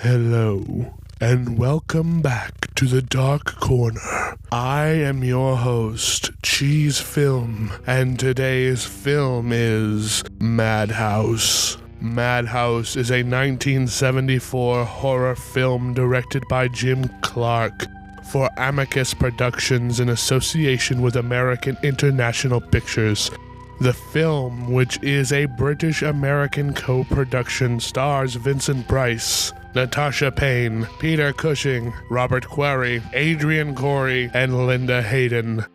Hello, and welcome back to the Dark Corner. I am your host, Cheese Film, and today's film is Madhouse. Madhouse is a 1974 horror film directed by Jim Clark for Amicus Productions in association with American International Pictures. The film, which is a British-American co-production, stars Vincent Price, Natasha Payne, Peter Cushing, Robert Quarry, Adrian Corey, and Linda Hayden.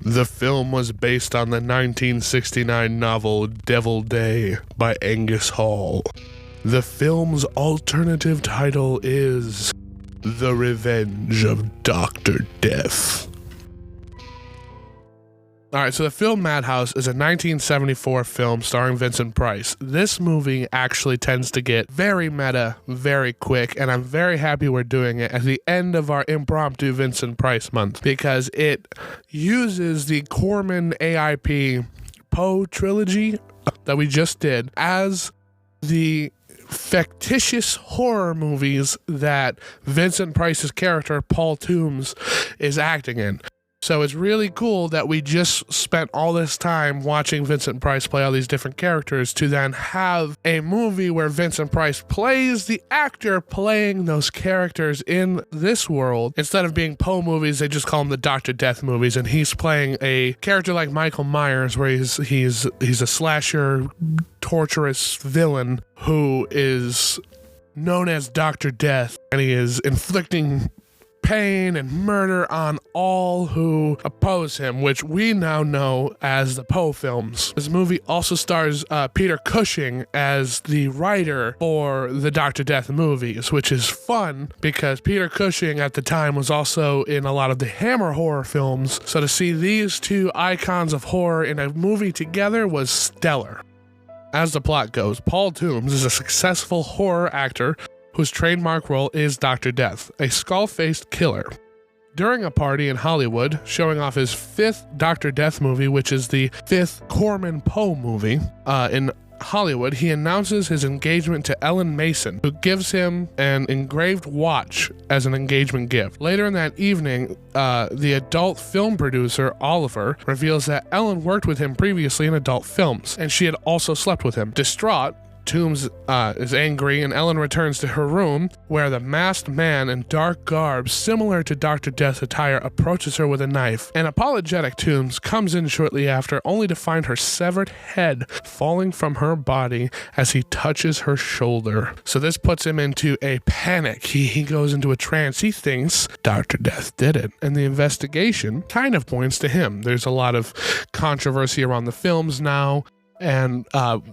The film was based on the 1969 novel Devil Day by Angus Hall. The film's alternative title is The Revenge of Dr. Death. Alright, so the film Madhouse is a 1974 film starring Vincent Price. This movie actually tends to get very meta very quick, and I'm very happy we're doing it at the end of our impromptu Vincent Price month, because it uses the Corman AIP Poe trilogy that we just did as the fictitious horror movies that Vincent Price's character, Paul Toombs, is acting in. So it's really cool that we just spent all this time watching Vincent Price play all these different characters to then have a movie where Vincent Price plays the actor playing those characters in this world. Instead of being Poe movies, they just call them the Dr. Death movies, and he's playing a character like Michael Myers, where he's a slasher, torturous villain who is known as Dr. Death, and he is inflicting pain and murder on all who oppose him, which we now know as the Poe films. This movie also stars Peter Cushing as the writer for the Dr. Death movies, which is fun because Peter Cushing at the time was also in a lot of the Hammer horror films, so to see these two icons of horror in a movie together was stellar. As the plot goes, Paul Toombs is a successful horror actor whose trademark role is Dr. Death, a skull-faced killer. During a party in Hollywood, showing off his fifth Dr. Death movie, which is the fifth Corman Poe movie, in Hollywood, he announces his engagement to Ellen Mason, who gives him an engraved watch as an engagement gift. Later in that evening, the adult film producer, Oliver, reveals that Ellen worked with him previously in adult films, and she had also slept with him. Distraught, Toombs is angry, and Ellen returns to her room, where the masked man in dark garb similar to Dr. Death's attire approaches her with a knife. An apologetic Toombs comes in shortly after, only to find her severed head falling from her body as he touches her shoulder. So this puts him into a panic. He goes into a trance. He thinks Dr. Death did it, and the investigation kind of points to him. There's a lot of controversy around the films now, and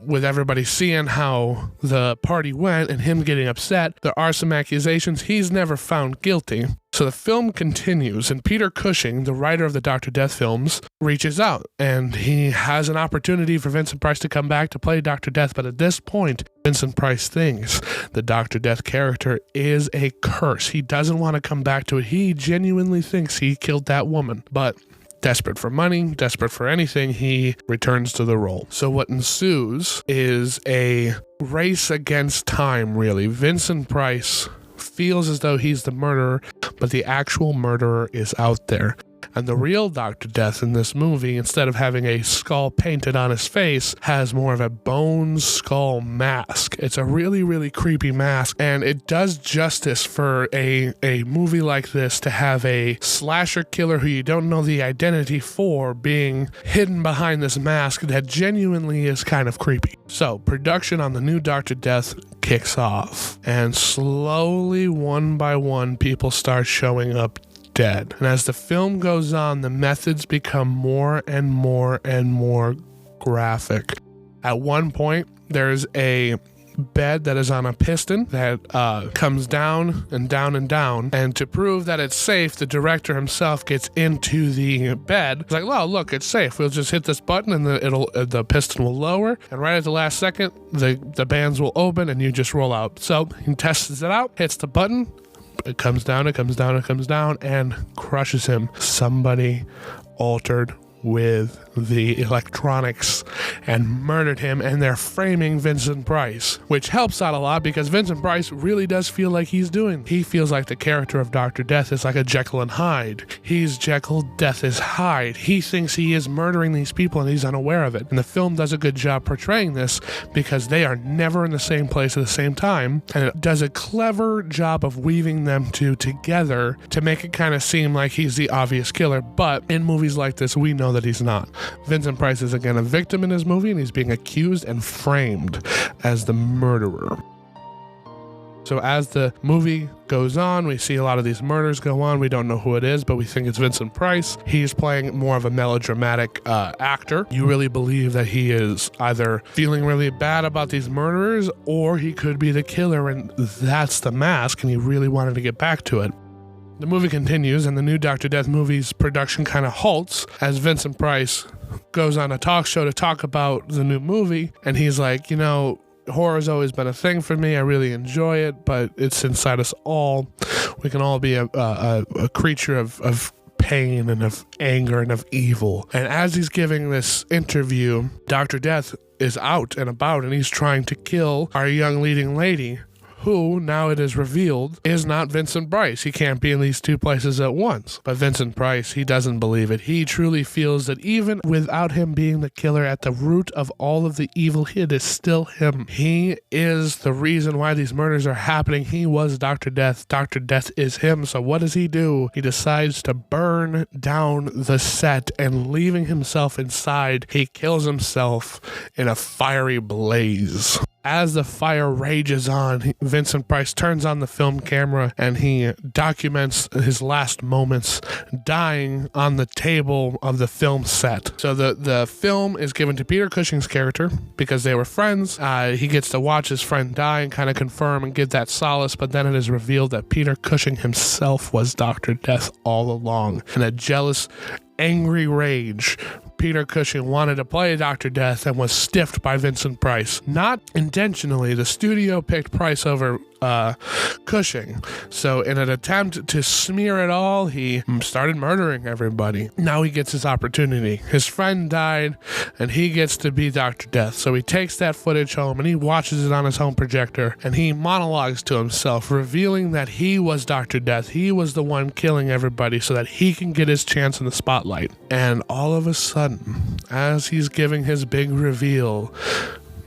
with everybody seeing how the party went and him getting upset, there are some accusations. He's never found guilty. So the film continues, and Peter Cushing, the writer of the Dr. Death films, reaches out, and he has an opportunity for Vincent Price to come back to play Dr. Death, but at this point, Vincent Price thinks the Dr. Death character is a curse. He doesn't want to come back to it. He genuinely thinks he killed that woman, but desperate for money, desperate for anything, he returns to the role. So what ensues is a race against time, really. Vincent Price feels as though he's the murderer, but the actual murderer is out there. And the real Dr. Death in this movie, instead of having a skull painted on his face, has more of a bone skull mask. It's a really, really creepy mask, and it does justice for a movie like this to have a slasher killer who you don't know the identity for being hidden behind this mask that genuinely is kind of creepy. So, production on the new Dr. Death kicks off, and slowly, one by one, people start showing up dead. And as the film goes on, the methods become more and more and more graphic. At one point, there's a bed that is on a piston that comes down and down and down, and to prove that it's safe, the director himself gets into the bed. It's like, oh, look, it's safe. We'll just hit this button and the piston will lower, and right at the last second, the bands will open and you just roll out. So he tests it out, hits the button, it comes down, and crushes him. Somebody altered with the electronics and murdered him, and they're framing Vincent Price, which helps out a lot because Vincent Price really does feel like he feels like the character of Dr. Death is like a Jekyll and Hyde. He's Jekyll, Death is Hyde. He thinks he is murdering these people and he's unaware of it. And the film does a good job portraying this because they are never in the same place at the same time, and it does a clever job of weaving them two together to make it kind of seem like he's the obvious killer. But in movies like this, we know that he's not. Vincent Price is again a victim in his movie, and he's being accused and framed as the murderer. So as the movie goes on, we see a lot of these murders go on. We don't know who it is, but we think it's Vincent Price. He's playing more of a melodramatic actor. You really believe that he is either feeling really bad about these murderers, or he could be the killer, and that's the mask, and he really wanted to get back to it. The movie continues, and the new Dr. Death movie's production kind of halts as Vincent Price goes on a talk show to talk about the new movie, and he's like, horror's always been a thing for me. I really enjoy it, but it's inside us all. We can all be a creature of pain and of anger and of evil. And as he's giving this interview, Dr. Death is out and about, and he's trying to kill our young leading lady, who, now it is revealed, is not Vincent Price. He can't be in these two places at once. But Vincent Price, he doesn't believe it. He truly feels that even without him being the killer, at the root of all of the evil, it is still him. He is the reason why these murders are happening. He was Dr. Death. Dr. Death is him. So what does he do? He decides to burn down the set, and leaving himself inside, he kills himself in a fiery blaze. As the fire rages on, Vincent Price turns on the film camera and he documents his last moments dying on the table of the film set. So the film is given to Peter Cushing's character because they were friends. He gets to watch his friend die and kind of confirm and give that solace, but then it is revealed that Peter Cushing himself was Dr. Death all along. In a jealous, angry rage, Peter Cushing wanted to play Dr. Death and was stiffed by Vincent Price. Not intentionally, the studio picked Price over Cushing. So in an attempt to smear it all, he started murdering everybody. Now he gets his opportunity. His friend died, and he gets to be Dr. Death. So he takes that footage home, and he watches it on his home projector, and he monologues to himself, revealing that he was Dr. Death. He was the one killing everybody so that he can get his chance in the spotlight. And all of a sudden, as he's giving his big reveal,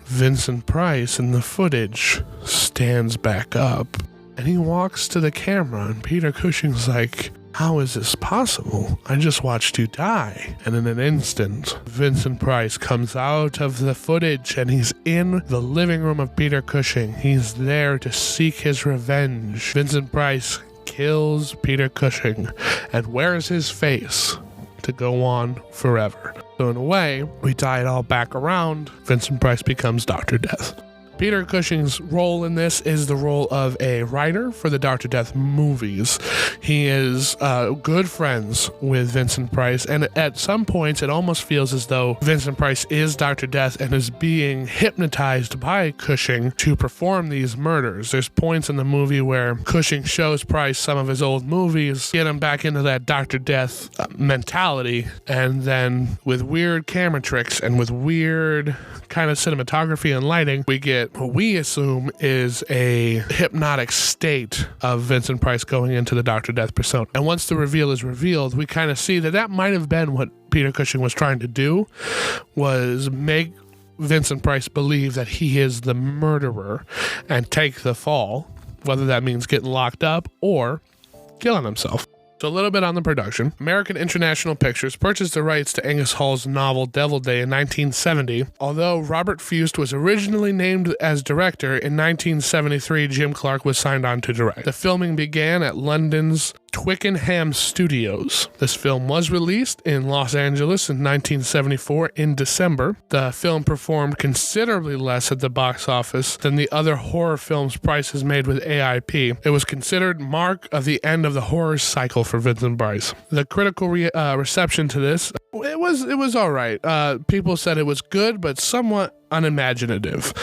Vincent Price in the footage stands back up, and he walks to the camera, and Peter Cushing's like, "How is this possible? I just watched you die." And in an instant, Vincent Price comes out of the footage, and he's in the living room of Peter Cushing. He's there to seek his revenge. Vincent Price kills Peter Cushing and wears his face to go on forever. So in a way, we tie it all back around. Vincent Price becomes Dr. Death. Peter Cushing's role in this is the role of a writer for the Dr. Death movies. He is good friends with Vincent Price, and at some points it almost feels as though Vincent Price is Dr. Death and is being hypnotized by Cushing to perform these murders. There's points in the movie where Cushing shows Price some of his old movies, get him back into that Dr. Death mentality, and then with weird camera tricks and with weird kind of cinematography and lighting, we get what we assume is a hypnotic state of Vincent Price going into the Dr. Death persona. And once the reveal is revealed, we kind of see that might have been what Peter Cushing was trying to do, was make Vincent Price believe that he is the murderer and take the fall, whether that means getting locked up or killing himself. So a little bit on the production. American International Pictures purchased the rights to Angus Hall's novel Devil Day in 1970. Although Robert Fust was originally named as director, in 1973 Jim Clark was signed on to direct. The filming began at London's Twickenham Studios. This film was released in Los Angeles in 1974 in December. The film performed considerably less at the box office than the other horror films Price has made with AIP. It was considered mark of the end of the horror cycle for Vincent Price. The critical reception to this, it was all right. People said it was good, but somewhat unimaginative.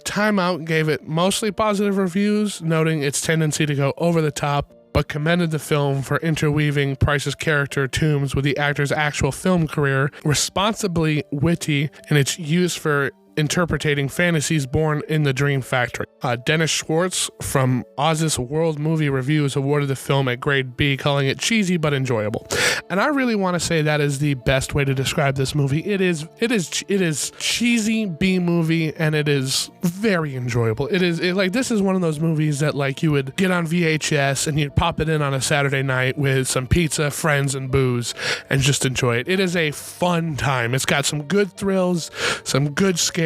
Time Out gave it mostly positive reviews, noting its tendency to go over the top, but commended the film for interweaving Price's character Toombs with the actor's actual film career, responsibly witty in its use for interpreting fantasies born in the Dream Factory. Dennis Schwartz from Oz's World Movie Reviews awarded the film a grade B, calling it cheesy but enjoyable. And I really want to say that is the best way to describe this movie. It is cheesy B movie, and it is very enjoyable. This is one of those movies that like you would get on VHS and you'd pop it in on a Saturday night with some pizza, friends, and booze, and just enjoy it. It is a fun time. It's got some good thrills, some good scares,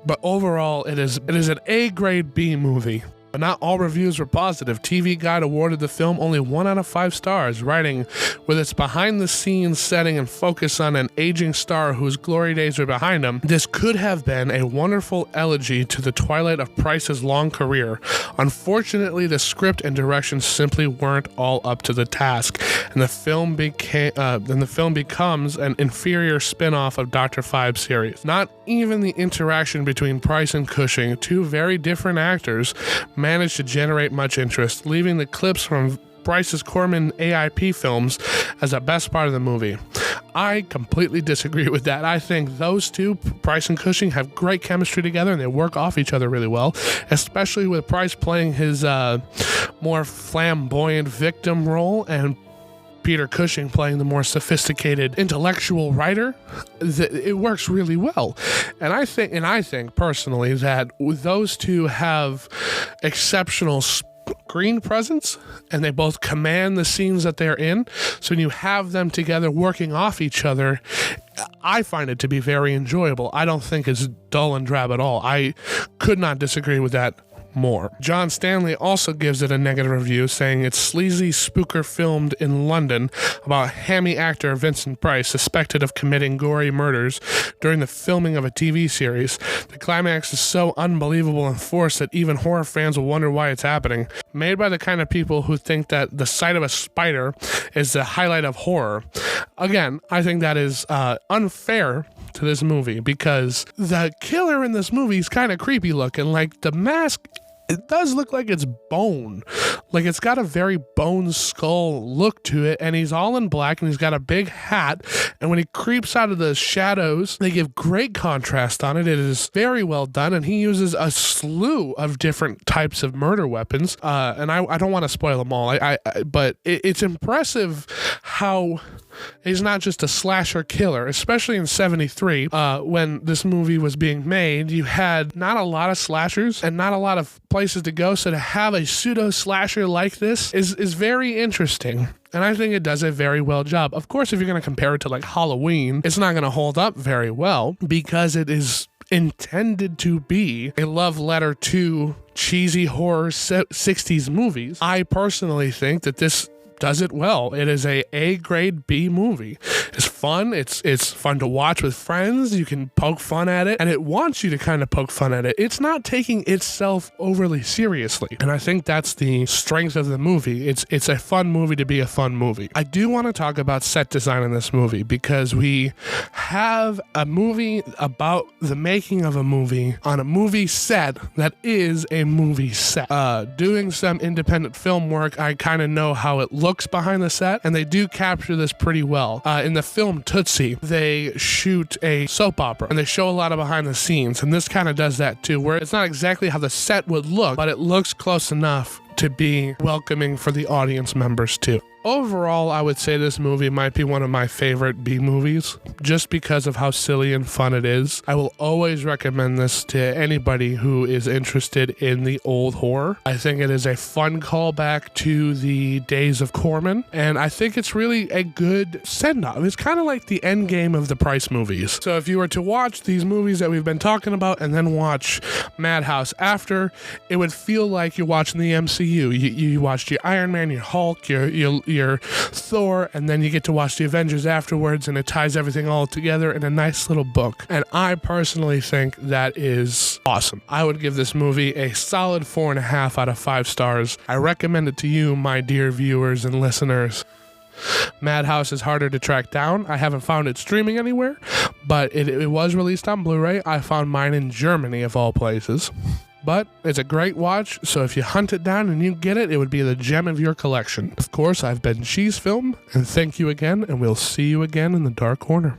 but overall it is an A grade B movie. But not all reviews were positive. TV Guide awarded the film only 1 out of 5 stars, writing, with its behind-the-scenes setting and focus on an aging star whose glory days are behind him, this could have been a wonderful elegy to the twilight of Price's long career. Unfortunately, the script and direction simply weren't all up to the task, and the film becomes an inferior spin-off of Dr. Phibbs' series. Not even the interaction between Price and Cushing, two very different actors, managed to generate much interest, leaving the clips from Bryce's Corman AIP films as the best part of the movie. I completely disagree with that. I think those two, Price and Cushing, have great chemistry together and they work off each other really well, especially with Price playing his more flamboyant victim role and Peter Cushing playing the more sophisticated intellectual writer. It works really well. And I think personally that those two have exceptional screen presence and they both command the scenes that they're in. So when you have them together working off each other, I find it to be very enjoyable. I don't think it's dull and drab at all. I could not disagree with that more. John Stanley also gives it a negative review, saying it's sleazy spooker filmed in London about hammy actor Vincent Price suspected of committing gory murders during the filming of a TV series. The climax is so unbelievable and forced that even horror fans will wonder why it's happening. Made by the kind of people who think that the sight of a spider is the highlight of horror. Again, I think that is unfair to this movie because the killer in this movie is kind of creepy looking. Like the mask, it does look like it's bone. Like it's got a very bone skull look to it, and he's all in black and he's got a big hat, and when he creeps out of the shadows, they give great contrast on it. It is very well done, and he uses a slew of different types of murder weapons, and I don't want to spoil them all, but it's impressive how he's not just a slasher killer, especially in 73, when this movie was being made. You had not a lot of slashers and not a lot of places to go, so to have a pseudo slasher like this is very interesting, and I think it does a very well job. Of course, if you're going to compare it to like Halloween, it's not going to hold up very well because it is intended to be a love letter to cheesy horror 60s movies. I personally think that this does it well. It is a grade B movie. It's fun. It's fun to watch with friends. You can poke fun at it, and it wants you to kind of poke fun at it. It's not taking itself overly seriously, and I think that's the strength of the movie. It's a fun movie to be a fun movie. I do want to talk about set design in this movie because we have a movie about the making of a movie on a movie set that is a movie set. Doing some independent film work, I kind of know how it looks behind the set, and they do capture this pretty well. In the film Tootsie, they shoot a soap opera, and they show a lot of behind the scenes, and this kind of does that too, where it's not exactly how the set would look, but it looks close enough to be welcoming for the audience members too. Overall, I would say this movie might be one of my favorite B movies, just because of how silly and fun it is. I will always recommend this to anybody who is interested in the old horror. I think it is a fun callback to the days of Corman, and I think it's really a good send-off. It's kind of like the end game of the Price movies. So if you were to watch these movies that we've been talking about and then watch Madhouse after, it would feel like you're watching the MCU. You watched your Iron Man, your Hulk, your Thor, and then you get to watch the Avengers afterwards, and it ties everything all together in a nice little book. And I personally think that is awesome. I would give this movie a solid 4.5 out of 5 stars. I recommend it to you, my dear viewers and listeners. Madhouse is harder to track down. I haven't found it streaming anywhere, but it was released on Blu-ray. I found mine in Germany, of all places. But it's a great watch, so if you hunt it down and you get it, it would be the gem of your collection. Of course, I've been Cheese Film, and thank you again, and we'll see you again in the dark corner.